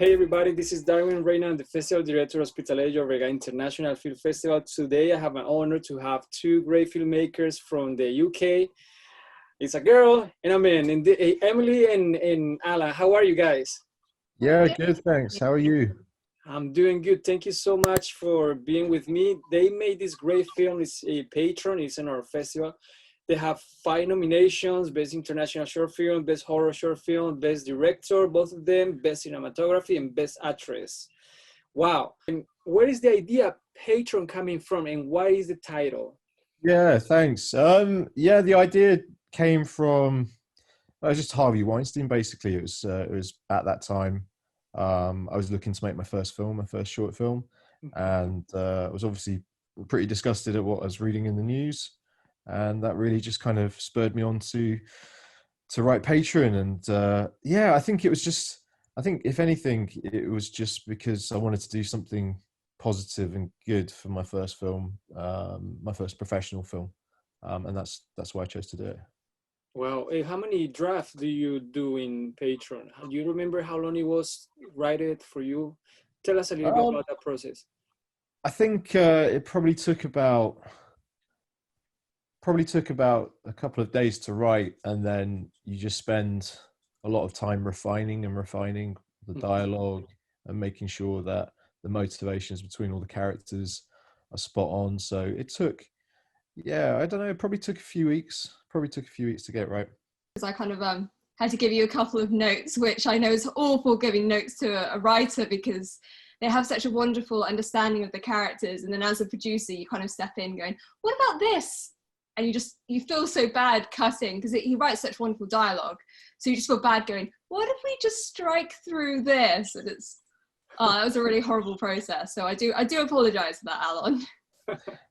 Hey everybody, this is Darwin Reina. I'm the Festival Director of Hospitalejo Vega International Film Festival. Today I have an honor to have two great filmmakers from the UK. It's a girl and a man, Emily and Ala. How are you guys? Yeah, good, thanks. How are you? I'm doing good. Thank you so much for being with me. They made this great film. It's a Patron. It's in our festival. They have 5 nominations: Best International Short Film, Best Horror Short Film, Best Director, both of them, Best Cinematography, and Best Actress. Wow. And where is the idea Patron coming from, and what is the title? Yeah, thanks. Yeah, the idea came from just Harvey Weinstein. Basically, it was at that time. I was looking to make my first film, my first short film, and I was obviously pretty disgusted at what I was reading in the news, and that really just kind of spurred me on to write Patron. And yeah, I think if anything, it was just because I wanted to do something positive and good for my first film, my first professional film, and that's why I chose to do it. Well, how many drafts do you do in Patron? Do you remember how long it was write it for you? Tell us a little bit about that process. I think it probably took about a couple of days to write, and then you just spend a lot of time refining the dialogue and making sure that the motivations between all the characters are spot on. So it took, yeah, I don't know, it probably took a few weeks to get it right. Because I kind of had to give you a couple of notes, which I know is awful giving notes to a writer because they have such a wonderful understanding of the characters, and then as a producer you kind of step in going, what about this? And you feel so bad cutting because he writes such wonderful dialogue, so you just feel bad going, what if we just strike through this? And that was a really horrible process, so I do apologize for that, Alon.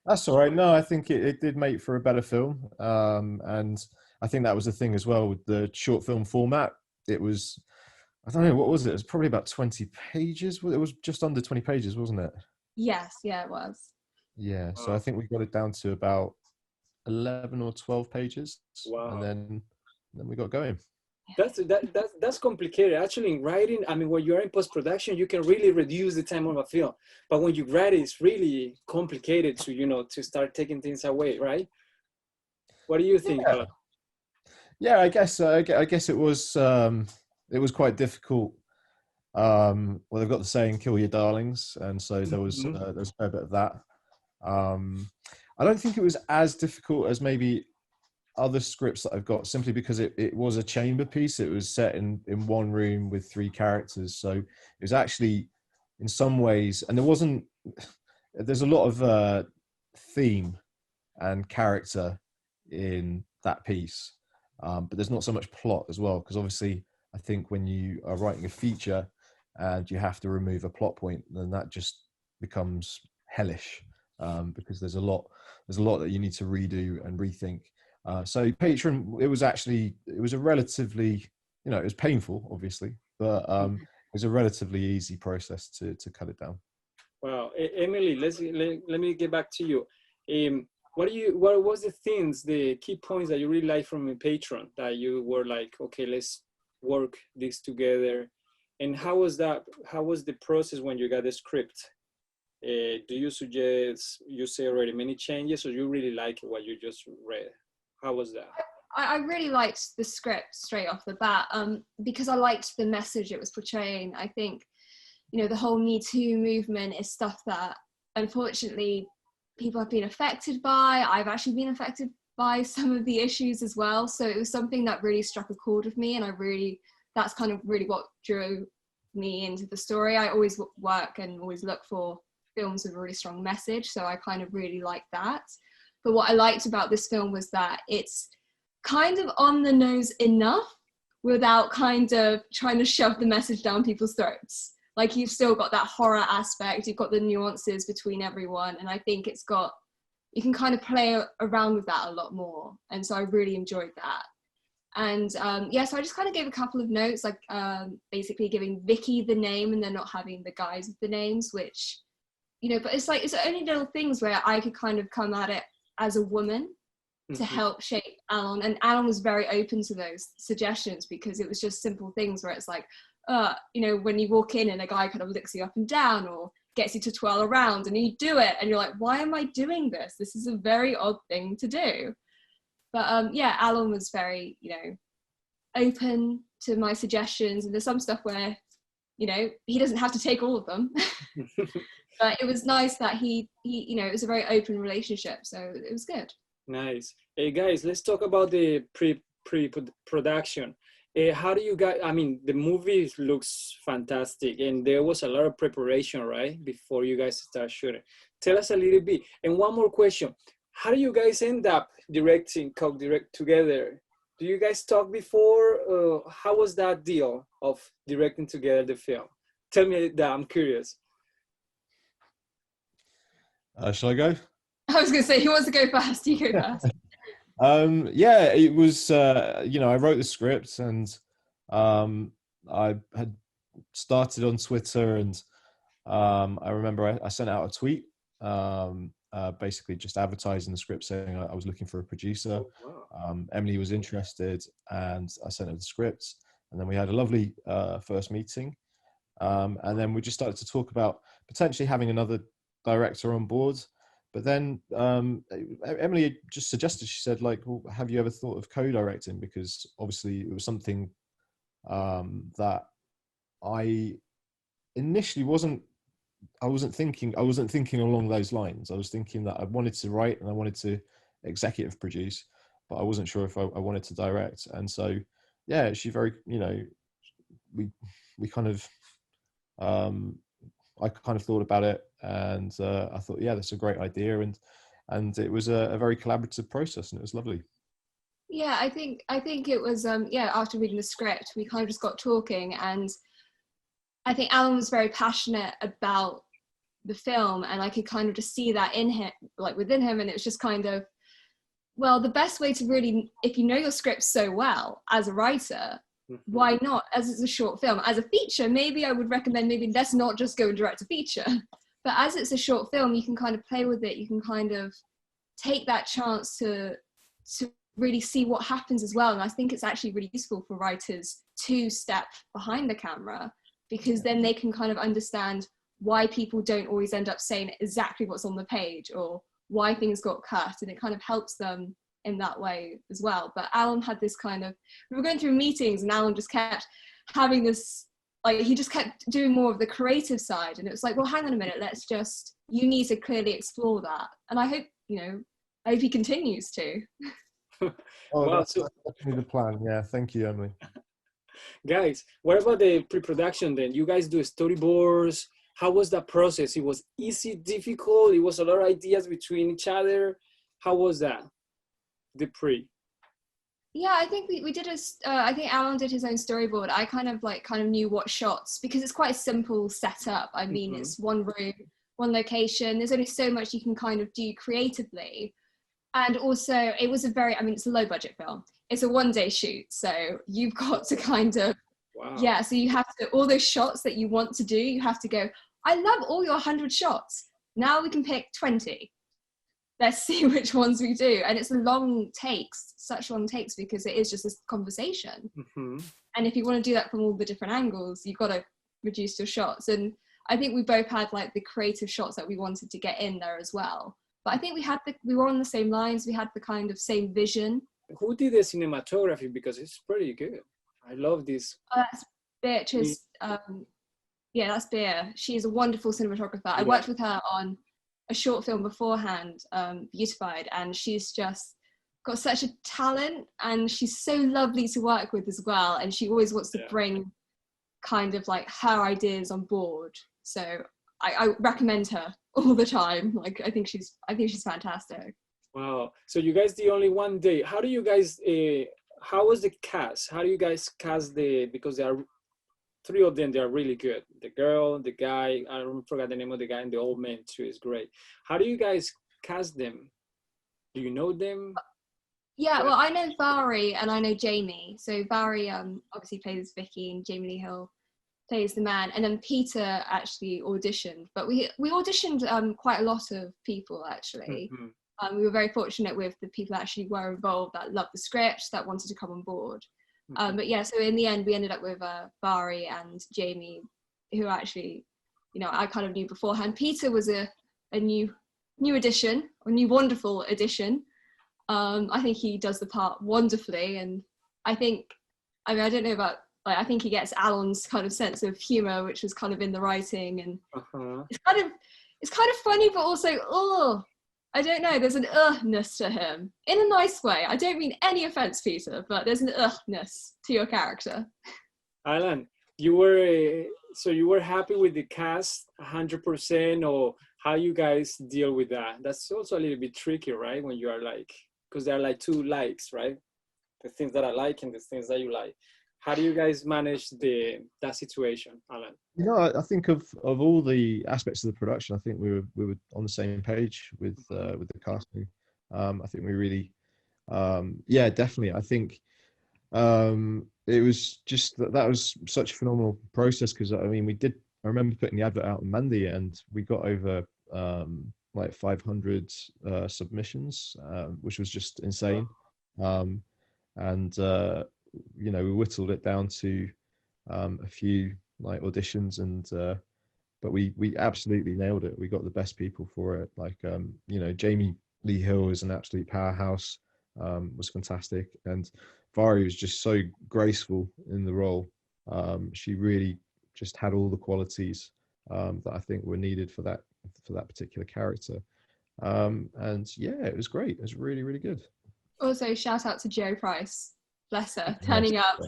That's all right. No, I think it did make for a better film, and I think that was the thing as well with the short film format. It was, I don't know, what was it? It was probably about 20 pages. It was just under 20 pages, wasn't it? Yes, yeah, it was. Yeah, so I think we got it down to about 11 or 12 pages. Wow. And then we got going. That's complicated. Actually, in writing, I mean, when you're in post-production, you can really reduce the time of a film. But when you write it, it's really complicated to start taking things away, right? What do you think? Yeah, I guess it was quite difficult. Well, they've got the saying "kill your darlings," and so there was a fair bit of that. I don't think it was as difficult as maybe other scripts that I've got, simply because it was a chamber piece. It was set in one room with 3 characters, so it was actually, in some ways, and there's a lot of theme and character in that piece, but there's not so much plot as well, because obviously I think when you are writing a feature and you have to remove a plot point, then that just becomes hellish, because there's a lot that you need to redo and rethink. So Patron, it was a relatively, it was painful, obviously, but it was a relatively easy process to cut it down. Wow, Emily, let me get back to you. What was the key points that you really liked from Patron, that you were like, okay, let's work this together? And how was the process when you got the script? Do you suggest, you say already, many changes, or you really like what you just read? How was that? I really liked the script straight off the bat, because I liked the message it was portraying. I think, the whole Me Too movement is stuff that unfortunately people have been affected by. I've actually been affected by some of the issues as well. So it was something that really struck a chord with me, and that's kind of really what drew me into the story. I always work and always look for films with a really strong message, so I kind of really like that. But what I liked about this film was that it's kind of on the nose enough without kind of trying to shove the message down people's throats. Like, you've still got that horror aspect, you've got the nuances between everyone, and I think you can kind of play around with that a lot more. And so I really enjoyed that. And so I just kind of gave a couple of notes, like basically giving Vickie the name and then not having the guys with the names, which, but it's only little things where I could kind of come at it as a woman to help shape Alon. And Alon was very open to those suggestions, because it was just simple things where it's like, you know, when you walk in and a guy kind of looks you up and down or gets you to twirl around, and you do it and you're like, why am I doing this? This is a very odd thing to do. But yeah, Alon was very, you know, open to my suggestions, and there's some stuff where, you know, he doesn't have to take all of them. But it was nice that he, you know, it was a very open relationship, so it was good. Nice. Hey guys, let's talk about the pre-production. How do you guys, I mean, the movie looks fantastic, and there was a lot of preparation, right, before you guys start shooting. Tell us a little bit. And one more question. How do you guys end up co-direct together? Do you guys talk before? How was that deal of directing together the film? Tell me that, I'm curious. Shall I go? I was going to say, who wants to go first? You go first. Yeah, it was, you know, I wrote the script, and I had started on Twitter, and I remember I sent out a tweet, basically just advertising the script, saying I was looking for a producer. Oh, wow. Emily was interested, and I sent her the script, and then we had a lovely first meeting, and then we just started to talk about potentially having another director on board. But then Emily just suggested, she said, like, well, have you ever thought of co-directing? Because obviously it was something that I initially wasn't thinking along those lines. I was thinking that I wanted to write and I wanted to executive produce, but I wasn't sure if I wanted to direct. And so, yeah, she very, you know, we kind of, I kind of thought about it, and I thought, yeah, that's a great idea, and it was a very collaborative process, and it was lovely. Yeah, I think it was, yeah, after reading the script, we kind of just got talking, and I think Alon was very passionate about the film, and I could kind of just see that in him, like within him, and it was just kind of, well, the best way to really, if you know your script so well as a writer, why not? As it's a short film, as a feature, maybe I would recommend, maybe let's not just go and direct a feature, but as it's a short film, you can kind of play with it, you can kind of take that chance to really see what happens as well. And I think it's actually really useful for writers to step behind the camera, because then they can kind of understand why people don't always end up saying exactly what's on the page, or why things got cut, and it kind of helps them in that way as well. But Alon had this kind of, we were going through meetings, and Alon just kept having this, like, he just kept doing more of the creative side, and it was like, well, hang on a minute, you need to clearly explore that. And I hope, you know, I hope he continues to. Oh, well, that's definitely the plan. Yeah, thank you, Emily. Guys, what about the pre-production then? You guys do storyboards. How was that process? It was easy, difficult? It was a lot of ideas between each other. How was that? The pre? Yeah, I think we did I think Alon did his own storyboard. I kind of knew what shots, because it's quite a simple setup. I mean, it's one room, one location. There's only so much you can kind of do creatively. And also it was it's a low budget film. It's a one-day shoot. So you've got to kind of, wow. Yeah, so you have to, all those shots that you want to do, you have to go, I love all your 100 shots. Now we can pick 20. Let's see which ones we do. And it's such long takes, because it is just this conversation. And if you want to do that from all the different angles, you've got to reduce your shots. And I think we both had like the creative shots that we wanted to get in there as well. But I think we were on the same lines. We had the kind of same vision. Who did the cinematography? Because it's pretty good. I love this. That's Beatrice. Yeah, that's Bea. She's a wonderful cinematographer. I worked with her on a short film beforehand, Beautified, and she's just got such a talent, and she's so lovely to work with as well, and she always wants to bring kind of like her ideas on board. So I recommend her all the time. Like, I think she's fantastic. Wow. So you guys did only one day. How do you guys how was the cast? How do you guys cast because there are three of them, they are really good. The girl, the guy, I don't forget the name of the guy, and the old man too is great. How do you guys cast them? Do you know them? Yeah, well, I know Mhairi and I know Jamie. So Mhairi obviously plays Vickie, and Jamie Lee Hill plays the man. And then Peter actually auditioned. But we auditioned quite a lot of people, actually. We were very fortunate with the people that actually were involved, that loved the script, that wanted to come on board. But yeah, so in the end, we ended up with Mhairi and Jamie, who actually, I kind of knew beforehand. Peter was a new addition, a new wonderful addition. I think he does the part wonderfully, and I don't know about, I think he gets Alon's kind of sense of humor, which was kind of in the writing, and it's kind of funny, but also, I don't know, there's an ness to him in a nice way. I don't mean any offense, Peter, but there's an ness to your character. Alan, you were happy with the cast 100%, or how you guys deal with that? That's also a little bit tricky, right? When you are because there are two likes, right? The things that I like and the things that you like. How do you guys manage that situation, Alan? I think of all the aspects of the production, I think we were on the same page with the casting. I think we really, definitely. I think it was just that was such a phenomenal process, because I remember putting the advert out on Monday, and we got over 500 submissions, which was just insane. We whittled it down to a few auditions, and but we absolutely nailed it. We got the best people for it. Jamie Lee Hill is an absolute powerhouse, was fantastic, and Mhairi was just so graceful in the role. She really just had all the qualities that I think were needed for that particular character. It was great. It was really, really good. Also, shout out to Jo Price, bless her, turning up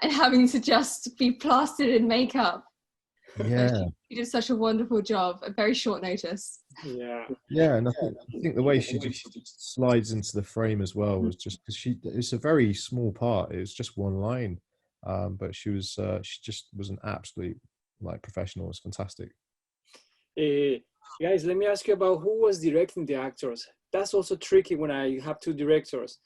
and having to just be plastered in makeup. Yeah, she did such a wonderful job at very short notice. Yeah, and I think the way she just slides into the frame as well was just because it's a very small part. It was just one line, but she just was an absolute professional. It was fantastic. Guys, let me ask you about who was directing the actors. That's also tricky when I have two directors.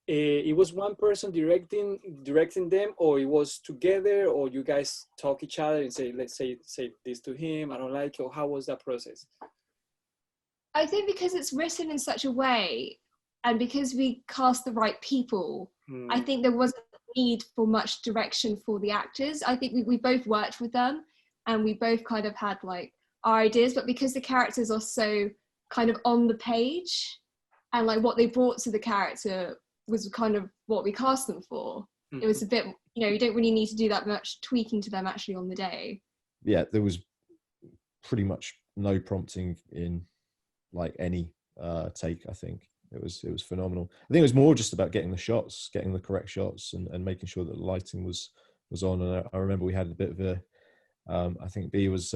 It was one person directing them, or it was together, or you guys talk each other and say, let's say this to him, I don't like it, or how was that process? I think because it's written in such a way, and because we cast the right people, I think there wasn't a need for much direction for the actors. I think we both worked with them, and we both kind of had our ideas, but because the characters are so kind of on the page, and what they brought to the character was kind of what we cast them for. It was a bit, you don't really need to do that much tweaking to them actually on the day. Yeah, there was pretty much no prompting in any take. I think it was phenomenal. I think it was more just about getting the correct shots, and making sure that the lighting was on. And I remember we had a bit of a, I think B was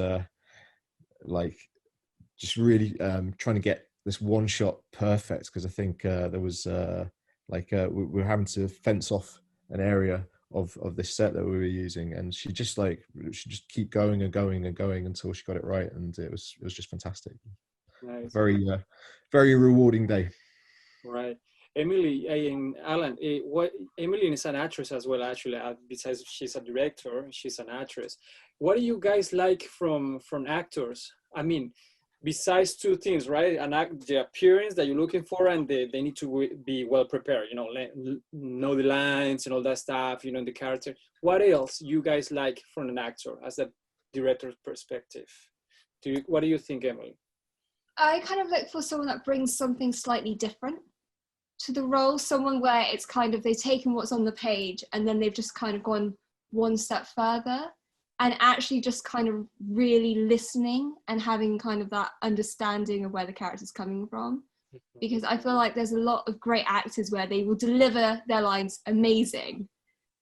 just really trying to get this one shot perfect, because I think there was we were having to fence off an area of this set that we were using, and she just keep going and going and going until she got it right, and it was just fantastic. Nice. Very very rewarding day. Right. Emily and Alan, Emily is an actress as well, actually. Besides she's a director, she's an actress. What do you guys like from actors? I mean, besides two things, right? The appearance that you're looking for, and they need to be well prepared, know the lines and all that stuff, the character. What else you guys like from an actor as a director's perspective? What do you think, Emily? I kind of look for someone that brings something slightly different to the role, someone where it's kind of they've taken what's on the page and then they've just kind of gone one step further, and actually just kind of really listening and having kind of that understanding of where the character's coming from. Because I feel like there's a lot of great actors where they will deliver their lines amazing,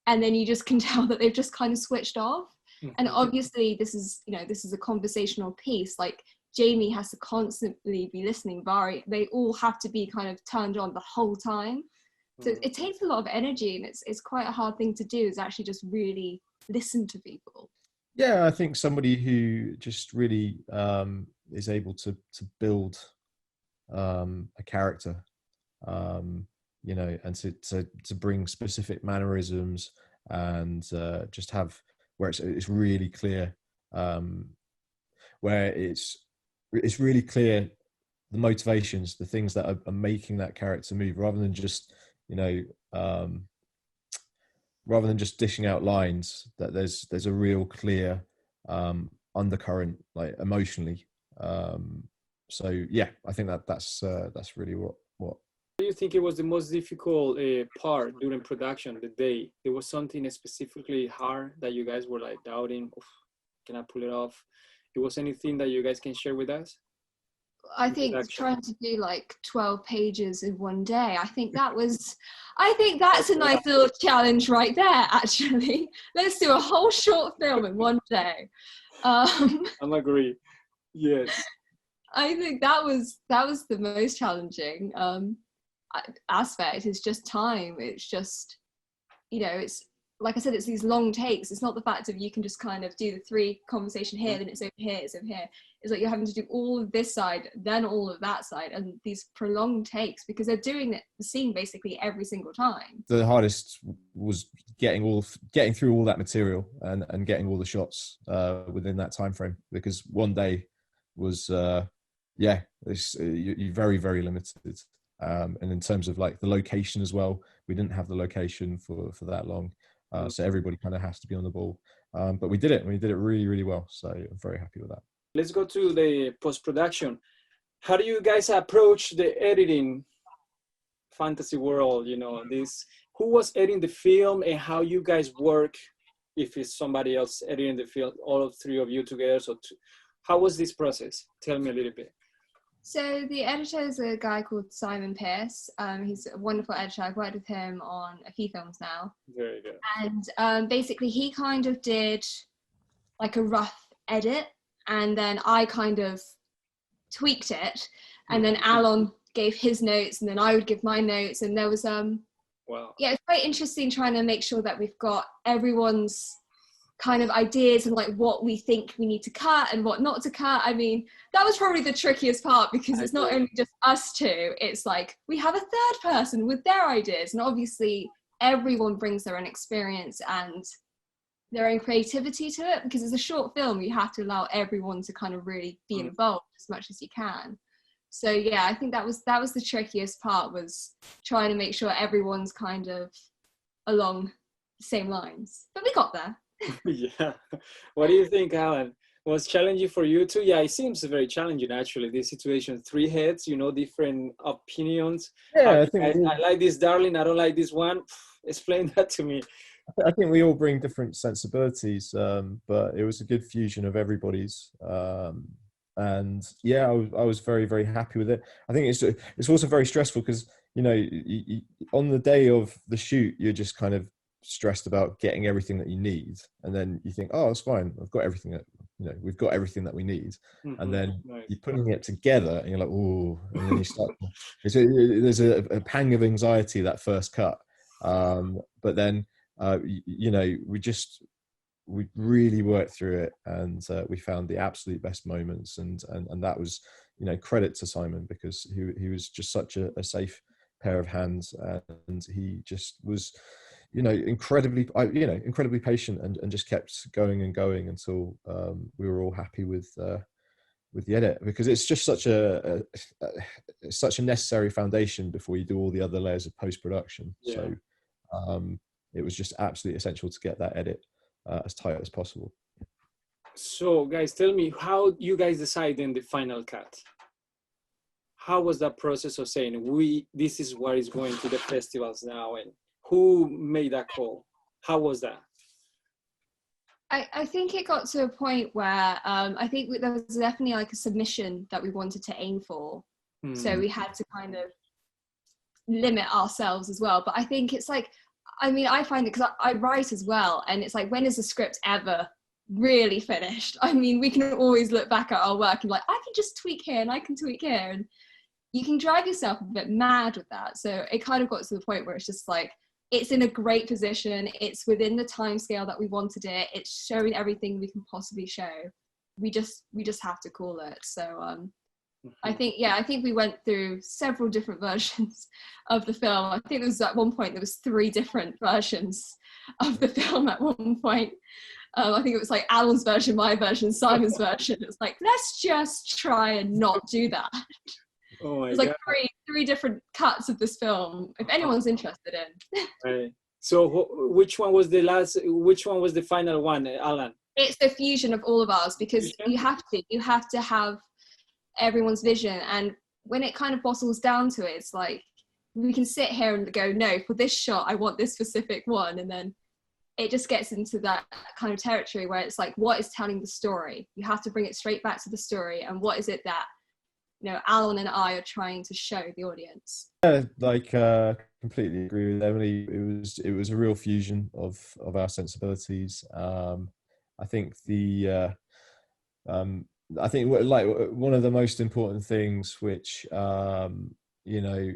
and then you just can tell that they've just kind of switched off. And obviously this is a conversational piece. Jamie has to constantly be listening. Mhairi, they all have to be kind of turned on the whole time. So it takes a lot of energy, and it's quite a hard thing to do, is actually just really listen to people. Yeah, I think somebody who just really is able to build a character, and to bring specific mannerisms, and just have where it's really clear, where it's really clear the motivations, the things that are making that character move, rather than just rather than just dishing out lines, that there's a real clear undercurrent, like emotionally. So yeah, I think that's really what. Do you think it was the most difficult part during production, the day? There was something specifically hard that you guys were like doubting, "Oof, can I pull it off?" It was anything that you guys can share with us? I think trying to do like 12 pages in one day, I think that's a nice little challenge right there, actually. Let's do a whole short film in one day. I'm agree. Yes. I think that was the most challenging aspect, is just time. It's just, it's like I said, it's these long takes. It's not the fact of you can just kind of do the 3 conversation here, then it's over here, it's over here. It's like you're having to do all of this side, then all of that side, and these prolonged takes, because they're doing the scene basically every single time. The hardest was getting through all that material and getting all the shots within that time frame, because one day was you're very, very limited. And in terms of like the location as well, we didn't have the location for that long. So everybody kind of has to be on the ball. But we did it. We did it really, really well. So I'm very happy with that. Let's go to the post-production. How do you guys approach the editing fantasy world? Who was editing the film, and how you guys work if it's somebody else editing the film, all of 3 of you together? So how was this process? Tell me a little bit. So the editor is a guy called Simon Pearce. He's a wonderful editor. I've worked with him on a few films now. Very good. And basically he kind of did like a rough edit, and then I kind of tweaked it, and then Alon gave his notes, and then I would give my notes, and there was wow. Yeah, it's quite interesting trying to make sure that we've got everyone's kind of ideas and like what we think we need to cut and what not to cut. I mean, that was probably the trickiest part, because it's not only just us 2, it's like we have a 3rd person with their ideas, and obviously everyone brings their own experience and their own creativity to it, because it's a short film. You have to allow everyone to kind of really be involved as much as you can. So yeah, I think that was the trickiest part, was trying to make sure everyone's kind of along the same lines, but we got there. Yeah. What do you think, Alan? Was challenging for you too? Yeah, it seems very challenging actually, this situation. 3 heads, different opinions. Yeah, I like this, darling, I don't like this one. Explain that to me. I think we all bring different sensibilities, but it was a good fusion of everybody's. And yeah, I was very, very happy with it. I think it's also very stressful, because on the day of the shoot, you're just kind of stressed about getting everything that you need, and then you think, oh, it's fine, I've got everything that we've got everything that we need. And then you're putting it together, and you're like, oh, and then you start. There's a pang of anxiety that first cut, but then we really worked through it, and we found the absolute best moments, and that was credit to Simon, because he was just such a safe pair of hands, and he just was incredibly patient, and just kept going and going until we were all happy with the edit, because it's just such a necessary foundation before you do all the other layers of post-production. Yeah. So it was just absolutely essential to get that edit as tight as possible. So guys, tell me, how you guys decide in the final cut? How was that process of saying this is what is going to the festivals now, and who made that call? How was that? I think it got to a point where I think there was definitely like a submission that we wanted to aim for. So we had to kind of limit ourselves as well. But I think it's like, I mean, I find it, because I write as well, and it's like, when is the script ever really finished? I mean, we can always look back at our work and like, I can just tweak here and I can tweak here, and you can drive yourself a bit mad with that. So it kind of got to the point where it's just like, it's in a great position, it's within the time scale that we wanted it, it's showing everything we can possibly show. We just have to call it. So I think we went through several different versions of the film. I think there was at one point, there was 3 different versions of the film at one point. I think it was like Alan's version, my version, Simon's version. It was like, let's just try and not do that. Oh my There's like three different cuts of this film, if anyone's interested in. Right. So which one was the last? Which one was the final one, Alan? It's the fusion of all of ours, because you have to have everyone's vision. And when it kind of bottles down to it, it's like we can sit here and go, no, for this shot I want this specific one, and then it just gets into that kind of territory where it's like, what is telling the story? You have to bring it straight back to the story, and what is it that, you know, Alon and I are trying to show the audience. Yeah, like completely agree with Emily. It was a real fusion of our sensibilities. I think I think like one of the most important things, which you know,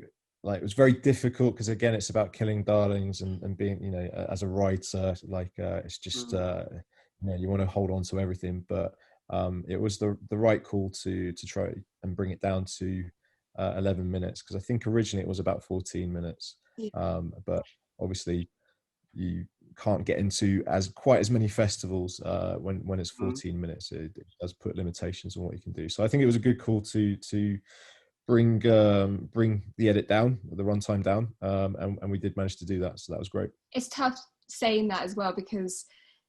like it was very difficult because again, it's about killing darlings and being, you know, as a writer, like it's just you know, you want to hold on to everything, but it was the right call to try and bring it down to 11 minutes, because I think originally it was about 14 minutes, but obviously you can't get into quite as many festivals when it's 14 minutes. It does put limitations on what you can do. So I think it was a good call to bring the edit down, the runtime down, and we did manage to do that. So that was great. It's tough saying that as well, because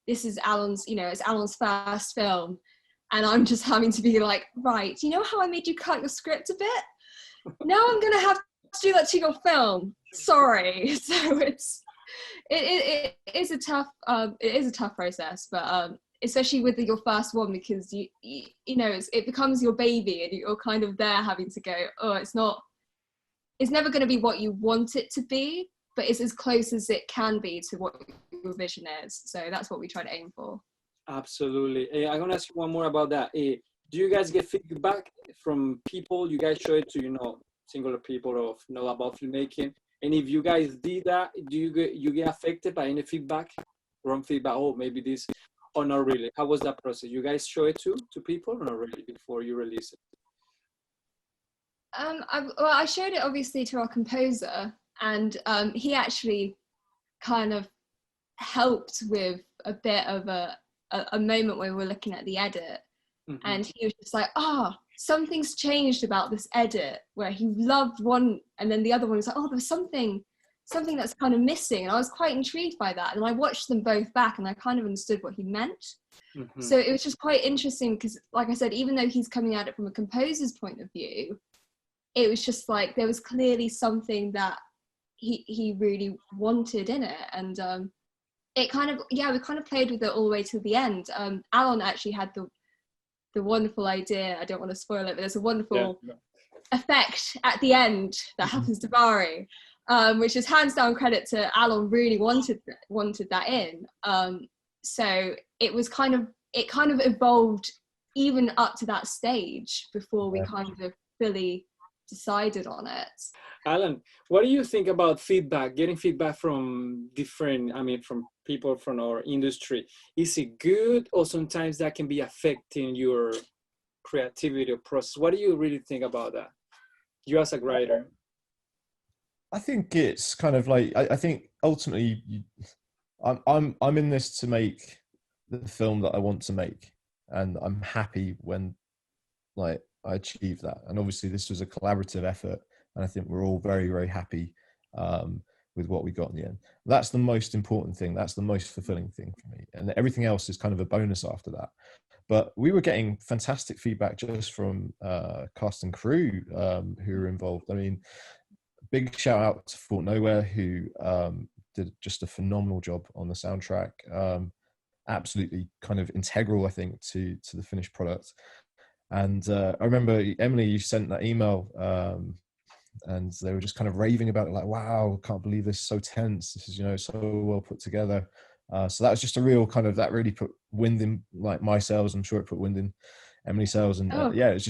this is Alon's, you know, it's Alon's first film, and I'm just having to be like, right, you know how I made you cut your script a bit? Now I'm gonna have to do that to your film. Sorry. So it is a tough process, but especially with your first one, because you know it becomes your baby, and you're kind of there having to go, oh, it's never going to be what you want it to be, but it's as close as it can be to what your vision is. So that's what we try to aim for. Absolutely. I'm gonna ask you one more about that. Do you guys get feedback from people you guys show it to, you know, singular people or know about filmmaking? And if you guys did that, do you get affected by any feedback, wrong feedback? Oh, maybe this, or not really? How was that process? You guys show it to people or not really before you release it? I showed it obviously to our composer, and he actually kind of helped with a bit of a moment where we were looking at the edit, and he was just like, something's changed about this edit, where he loved one and then the other one was like, oh, there's something that's kind of missing. And I was quite intrigued by that, and I watched them both back and I kind of understood what he meant. So it was just quite interesting, because like I said, even though he's coming at it from a composer's point of view, it was just like there was clearly something that he really wanted in it. And it kind of, we kind of played with it all the way to the end. Alon actually had the wonderful idea, I don't want to spoil it, but there's a wonderful effect at the end that happens to Mhairi, which is hands down credit to Alon. Really wanted that in. So it was kind of evolved even up to that stage before we kind of fully decided on it. Alan, what do you think about feedback, getting feedback from from people from our industry? Is it good, or sometimes that can be affecting your creativity or process? What do you really think about that, you as a writer? I think it's kind of like, I think ultimately I'm in this to make the film that I want to make, and I'm happy when like I achieve that. And obviously this was a collaborative effort, and I think we're all very, very happy with what we got in the end. That's the most important thing. That's the most fulfilling thing for me. And everything else is kind of a bonus after that. But we were getting fantastic feedback just from cast and crew who were involved. I mean, big shout out to Fort Nowhere, who did just a phenomenal job on the soundtrack. Absolutely kind of integral, I think, to the finished product. And I remember, Emily, you sent that email and they were just kind of raving about it, like, wow, can't believe this, so tense, this is, you know, so well put together. So that was just a real kind of, that really put wind in like my sails. I'm sure it put wind in Emily's sails. And it was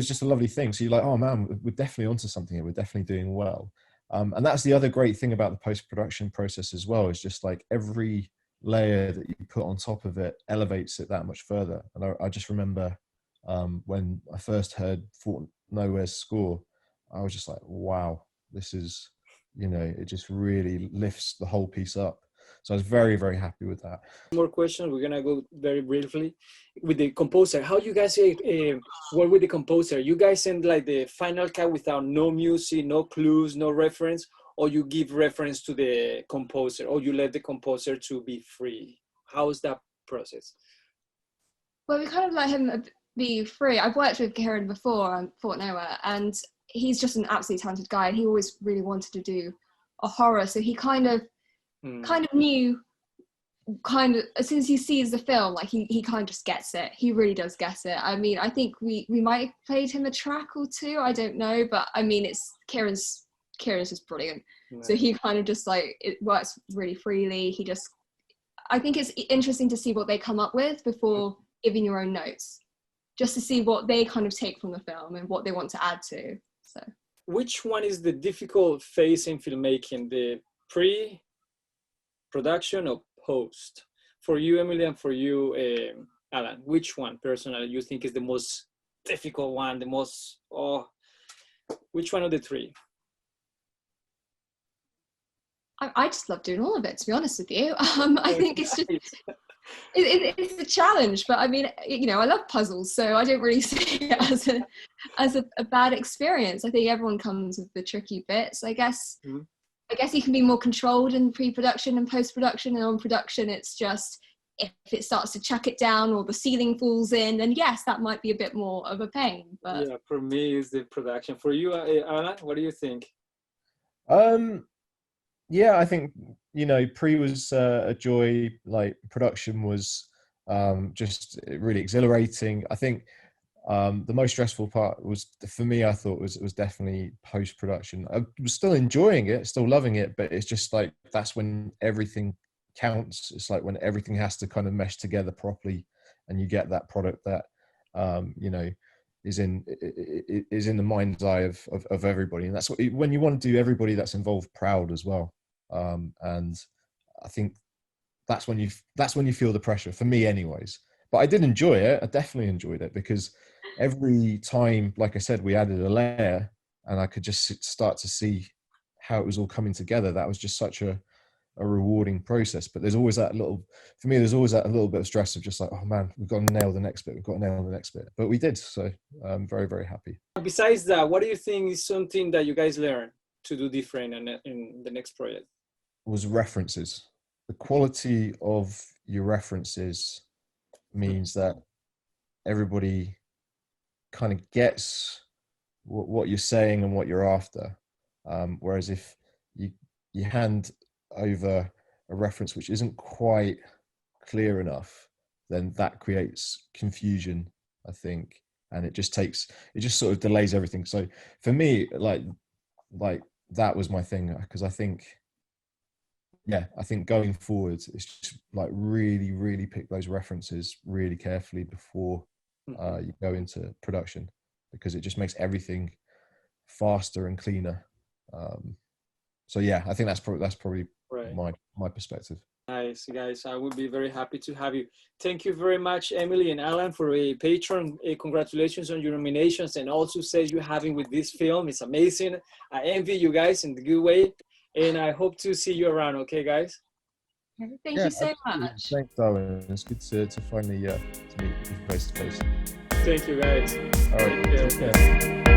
just a lovely thing. So you're like, oh man, we're definitely onto something here, we're definitely doing well. And that's the other great thing about the post-production process as well, is just like every layer that you put on top of it elevates it that much further. And I just remember when I first heard Fort Nowhere's score, I was just like, wow, this is, you know, it just really lifts the whole piece up. So I was very, very happy with that. More questions. We're gonna go very briefly with the composer. How you guys work with the composer? You guys send like the final cut without no music, no clues, no reference, or you give reference to the composer, or you let the composer to be free? How's that process? Well, we kind of let him be free. I've worked with Kieran before on Fort Nowhere, and he's just an absolutely talented guy, and he always really wanted to do a horror. So he kind of knew, as soon as he sees the film, like he kind of just gets it. He really does get it. I mean, I think we might have played him a track or two, I don't know, but I mean, it's Kieran's just brilliant. Nice. So he kind of just like, it works really freely. I think it's interesting to see what they come up with before giving your own notes, just to see what they kind of take from the film and what they want to add to. So, which one is the difficult phase in filmmaking, the pre-production or post? For you, Emily, and for you, Alan, which one personally you think is the most difficult one, which one of the three? I just love doing all of it, to be honest with you. I think it's just, it's a challenge, but I mean, you know, I love puzzles, so I don't really see it as a bad experience. I think everyone comes with the tricky bits. I guess you can be more controlled in pre-production and post-production, and on production, it's just, if it starts to chuck it down or the ceiling falls in, then yes, that might be a bit more of a pain. But yeah, for me, it's the production. For you, Alan, what do you think? Yeah, I think, you know, pre was a joy. Like, production was just really exhilarating. I think the most stressful part was, for me, I thought was definitely post-production. I was still enjoying it, still loving it, but it's just like, that's when everything counts. It's like when everything has to kind of mesh together properly, and you get that product that you know, is in the mind's eye of everybody. And that's what, when you want to do everybody that's involved proud as well. And I think that's when you feel the pressure, for me anyways. But I did enjoy it. I definitely enjoyed it, because every time, like I said, we added a layer and I could just start to see how it was all coming together. That was just such a rewarding process. But there's always that little bit of stress of just like, oh man, we've got to nail the next bit. But we did. So I'm very, very happy. Besides that, what do you think is something that you guys learned to do different in the next project? Was references. The quality of your references means that everybody kind of gets what you're saying and what you're after. Whereas if you hand over a reference which isn't quite clear enough, then that creates confusion, I think, and it just sort of delays everything. So for me, like that was my thing, because I think going forward, it's just like really, really pick those references really carefully before you go into production, because it just makes everything faster and cleaner. So yeah, I think that's probably right. my perspective. Nice, guys. I would be very happy to have you. Thank you very much, Emily and Alan, for a Patron. Congratulations on your nominations and all success you're having with this film. It's amazing. I envy you guys in the good way. And I hope to see you around, okay, guys? Thank you so much. Thanks, Darwin. It's good to finally to meet you face to face. Thank you, guys. All right, take care.